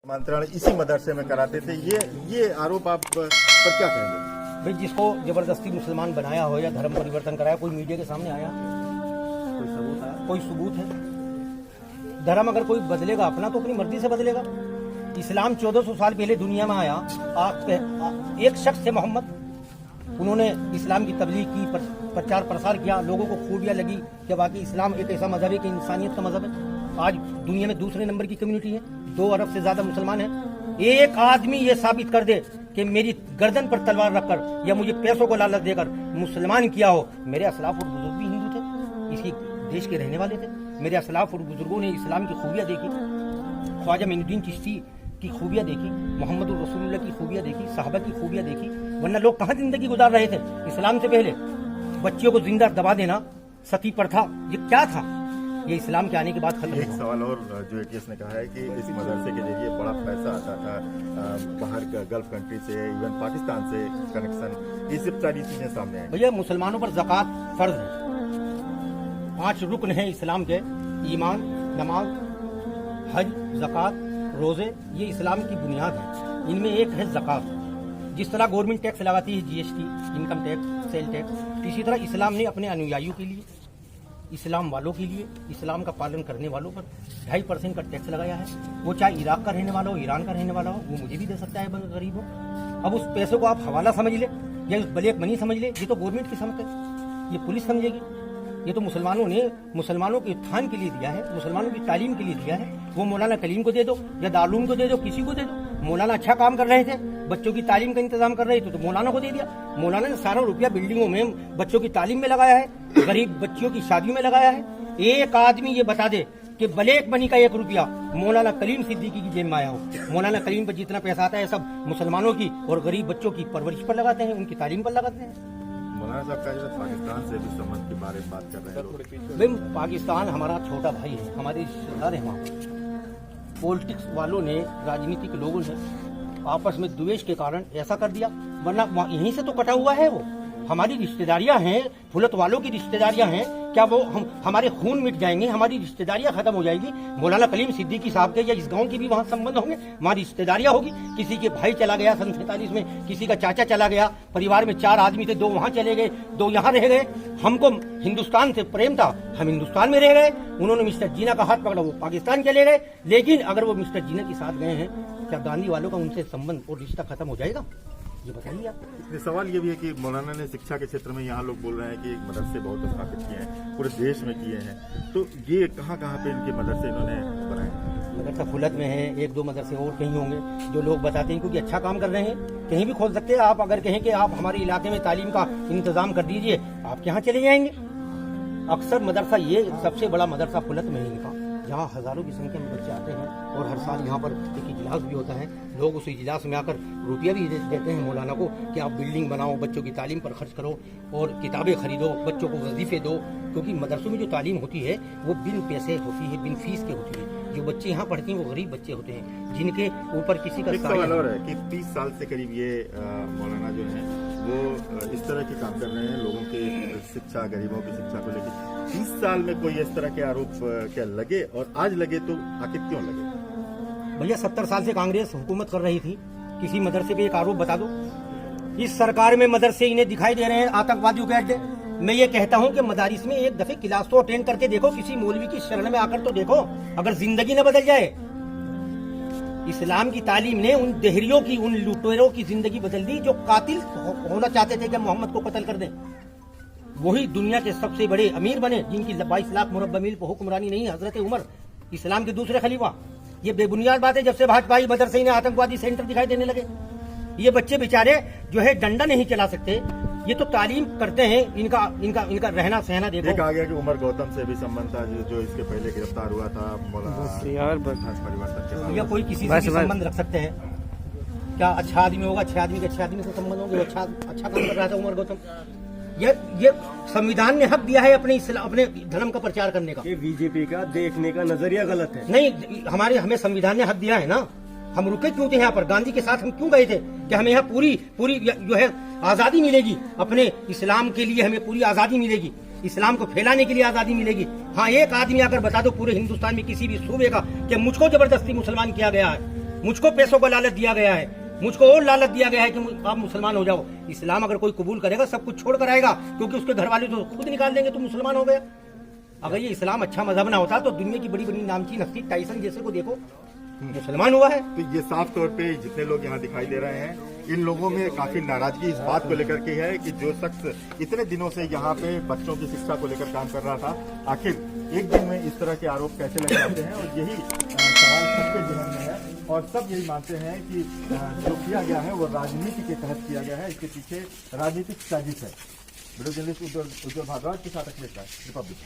मंत्रण इसी मदरसे में कराते थे। ये आरोप आप पर क्या कहेंगे? भाई, जिसको जबरदस्ती मुसलमान बनाया हो या धर्म परिवर्तन कराया, कोई मीडिया के सामने आया? कोई सबूत है? धर्म अगर कोई बदलेगा अपना तो अपनी मर्जी से बदलेगा। इस्लाम 1400 साल पहले दुनिया में आया। एक शख्स थे मोहम्मद, उन्होंने इस्लाम की तबलीग की, प्रचार प्रसार किया, लोगों को खूबियां लगी कि बाकी इस्लाम एक ऐसा मजहब है कि इंसानियत का मजहब है। आज दुनिया में दूसरे नंबर की कम्युनिटी है, 2 अरब से ज्यादा मुसलमान हैं। एक आदमी ये साबित कर दे कि मेरी गर्दन पर तलवार रखकर या मुझे पैसों को लालच देकर मुसलमान किया हो। मेरे असलाफ और बुजुर्ग भी हिंदू थे, इसी देश के रहने वाले थे। मेरे असलाफ और बुजुर्गों ने इस्लाम की खूबियां देखी, ख्वाजा मोइनुद्दीन चिश्ती की खूबियां देखी, मोहम्मद रसूलुल्लाह की खूबियां देखी, साहबा की खूबियां देखी। वरना लोग कहाँ जिंदगी गुजार रहे थे इस्लाम से पहले? बच्चियों को जिंदा दबा देना, सती प्रथा, ये क्या था? ये इस्लाम के आने के बाद खत्म। एक सवाल और जो एटीएस ने कहा है कि इस मदरसे के जरिए बड़ा पैसा आता था बाहर का, गल्फ कंट्री से, इवन पाकिस्तान से कनेक्शन, ये सब सारी चीजें सामने आई। भैया, मुसलमानों पर ज़कात फर्ज है। 5 रुकन है इस्लाम के: ईमान, नमाज, हज, ज़कात, रोजे। ये इस्लाम की बुनियाद है। इनमें एक है ज़कात। जिस तरह गवर्नमेंट टैक्स लगाती है, GST, income tax, sale tax, इसी तरह इस्लाम ने अपने अनुयायियों के लिए, इस्लाम वालों के लिए, इस्लाम का पालन करने वालों पर 2.5% का टैक्स लगाया है। वो चाहे इराक का रहने वाला हो, ईरान का रहने वाला हो, वो मुझे भी दे सकता है गरीब हो। अब उस पैसे को आप हवाला समझ ले या ब्लैक मनी समझ ले, ये तो गवर्नमेंट की समझ है, ये पुलिस समझेगी। ये तो मुसलमानों ने मुसलमानों के उत्थान के लिए दिया है, मुसलमानों की तालीम के लिए दिया है। वो मौलाना कलीम को दे दो या दारूम को दे दो, किसी को दे दो। मौलाना अच्छा काम कर रहे थे, बच्चों की तालीम का इंतजाम कर रहे थे, तो मौलाना को दे दिया। मौलाना ने सारा रुपया बिल्डिंगों में बच्चों की तालीम में लगाया है, गरीब बच्चियों की शादियों में लगाया है। एक आदमी ये बता दे कि ब्लैक मनी का 1 रुपया मौलाना कलीम सिद्दीकी की जेब में आया हो। मौलाना कलीम पर जितना पैसा आता है सब मुसलमानों की और गरीब बच्चों की परवरिश पर लगाते हैं, उनकी तालीम पर लगाते हैं। मौलाना साहब का पाकिस्तान से भी संबंध के बारे में बात कर रहे हैं। भाई, पाकिस्तान हमारा छोटा भाई है, हमारे रिश्तेदार है। वहाँ पॉलिटिक्स वालों ने, राजनीतिक लोगों ने आपस में द्वेष के कारण ऐसा कर दिया, वरना यहीं से तो कटा हुआ है। वो हमारी रिश्तेदारियां हैं, फुलत वालों की रिश्तेदारियां हैं। क्या वो हमारे खून मिट जाएंगे, हमारी रिश्तेदारियां खत्म हो जाएगी? मौलाना कलीम सिद्दीकी साहब के या इस गांव के भी वहां संबंध होंगे, वहां रिश्तेदारियां होगी। किसी के भाई चला गया सन 47 में, किसी का चाचा चला गया, परिवार में 4 आदमी थे, 2 वहां चले गए, 2 यहाँ रह गए। हमको हिंदुस्तान से प्रेम था, हम हिंदुस्तान में रह गए। उन्होंने मिस्टर जीना का हाथ पकड़ा, वो पाकिस्तान चले गए। लेकिन अगर वो मिस्टर जीना के साथ गए हैं, क्या गांधी वालों का उनसे संबंध और रिश्ता खत्म हो जाएगा? ये बताइए आप। सवाल ये भी है कि मौलाना ने शिक्षा के क्षेत्र में, यहाँ लोग बोल रहे हैं कि मदरसे बहुत स्थापित किए हैं, पूरे देश में किए हैं, तो ये कहाँ पे इनके मदरसे इन्होंने बनाए? मदरसा फुलत में है, 1-2 मदरसे और कहीं होंगे जो लोग बताते हैं, क्योंकि अच्छा काम कर रहे हैं। कहीं भी खोल सकते हैं आप। अगर कहें कि आप हमारे इलाके में तालीम का इंतजाम कर दीजिए, आप यहाँ चले जाएंगे। अक्सर मदरसा, ये सबसे बड़ा मदरसा फुलत में है इनका, जहाँ हजारों की संख्या में बच्चे आते हैं और हर साल यहाँ पर एक इजलास भी होता है। लोग उस इजलास में आकर रुपया भी देते हैं मौलाना को कि आप बिल्डिंग बनाओ, बच्चों की तालीम पर खर्च करो और किताबें खरीदो, बच्चों को वजीफे दो। क्योंकि मदरसों में जो तालीम होती है वो बिन पैसे होती है, बिन फीस के होती है। जो बच्चे यहाँ पढ़ते हैं वो गरीब बच्चे होते हैं, जिनके ऊपर किसी का सवाल और है कि 30 साल से करीब ये मौलाना जो है वो इस तरह के काम कर रहे हैं, लोगों की शिक्षा, गरीबों की शिक्षा को लेकर। 30 साल में कोई इस तरह के आरोप क्या लगे, और आज लगे तो आखिर क्यों लगे? भैया, 70 साल से कांग्रेस हुकूमत कर रही थी, किसी मदरसे पे एक आरोप बता दो। इस सरकार में मदरसे इन्हें दिखाई दे रहे हैं आतंकवादियों के अड्डे। मैं ये कहता हूं कि मदारिस में एक दफे क्लास तो अटेंड करके देखो, किसी मौलवी की शरण में आकर तो देखो, अगर जिंदगी न बदल जाए। इस्लाम की तालीम ने उन देहरियों की, उन लुटेरों की जिंदगी बदल दी जो कातिल होना चाहते थे कि मोहम्मद को कत्ल कर दें। वही दुनिया के सबसे बड़े अमीर बने, जिनकी 22 लाख मुरब्बा मील पर हुक्मरानी नहीं, हजरत उमर, इस्लाम के दूसरे खलीफा। ये बेबुनियाद बात है, जब से भाजपा मदरसे ने आतंकवादी सेंटर दिखाई देने लगे। ये बच्चे बेचारे जो है डंडा नहीं चला सकते, ये तो तालीम करते हैं। इनका रहना सहना देखो। कहा गया कि उमर गौतम से भी संबंध था, जो इसके पहले गिरफ्तार हुआ था परिवर्तन। या कोई किसी से भी संबंध रख सकते हैं क्या? अच्छा आदमी होगा, अच्छे आदमी के अच्छे आदमी से संबंध होंगे। अच्छा काम कर रहा था उमर गौतम। ये संविधान ने हक दिया है अपने धर्म का प्रचार करने का। ये बीजेपी का देखने का नजरिया गलत है। नहीं, हमें संविधान ने हक दिया है ना। हम रुके क्यों थे यहाँ पर? गांधी के साथ हम क्यों गए थे कि हमें यहाँ पूरी जो है आजादी मिलेगी, अपने इस्लाम के लिए हमें पूरी आजादी मिलेगी, इस्लाम को फैलाने के लिए आजादी मिलेगी। हाँ, एक आदमी आकर बता दो पूरे हिंदुस्तान में किसी भी सूबे का कि मुझको जबरदस्ती मुसलमान किया गया है, मुझको पैसों का लालच दिया गया है, मुझको और लालच दिया गया है कि आप मुसलमान हो जाओ। इस्लाम अगर कोई कबूल करेगा सब कुछ छोड़ कर आएगा, क्योंकि उसके घर वाले तो खुद निकाल देंगे तो मुसलमान हो गया। अगर ये इस्लाम अच्छा मजहब ना होता तो दुनिया की बड़ी बड़ी नामचीन हस्ती टाइसन जैसे को देखो मुसलमान हुआ है। तो ये साफ तौर पे जितने लोग यहाँ दिखाई दे रहे हैं, इन लोगों में काफी नाराजगी इस बात को लेकर के है कि जो शख्स इतने दिनों से यहाँ पे बच्चों की शिक्षा को लेकर काम कर रहा था, आखिर एक दिन में इस तरह के आरोप कैसे लग जाते हैं। और यही सवाल सबके जीवन में है और सब यही मानते हैं कि जो किया गया है वो राजनीति के तहत किया गया है, इसके पीछे राजनीतिक साजिश है। वीडियो जर्नलिस्ट उज्जवल भारद्वाज के साथ अखिलेश राय, रिपब्लिक।